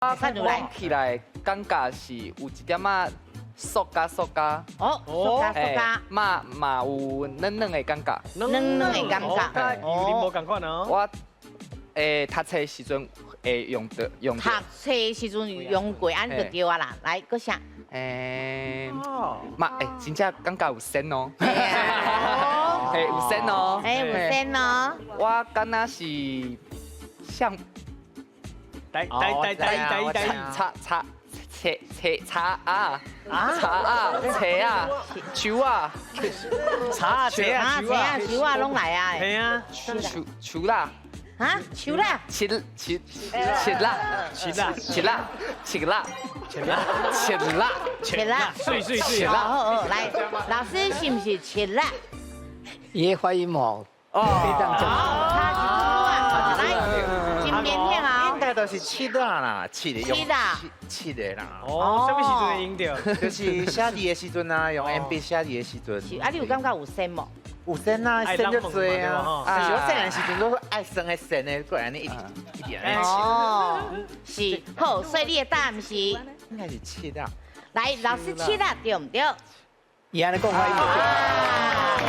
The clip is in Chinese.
我看出来讲起来感觉是有一点仔塑胶，哦，塑胶，嘛有嫩嫩的感觉。嫩嫩的感觉。有你无共款哦。我读册的时阵会用到。读册的时阵用过，安就对啊啦。来，搁啥？真正感觉有sen哦。哦，有sen哦。有sen哦。我感觉是像呆，茶啊，球啊，茶车啊，拢来啊！系啊，球啦，啊，球啦，切啦，碎好，来，老师是不是切啦？也发音毛，哦，差几多啊？来，金边片啊应，该都是七啦，七的用七的啦。哦，什么时阵会用到？就是写字的时阵啊，用鉛筆寫字的時陣。啊，你有感覺有sen無？有生啊，生就多啊。但是我細漢時陣都愛生的生的，過來呢一點。哦，是好，所以你的答案是，應該是七啦。來，老師切啦，對唔對？伊安尼讲发音就对。啊。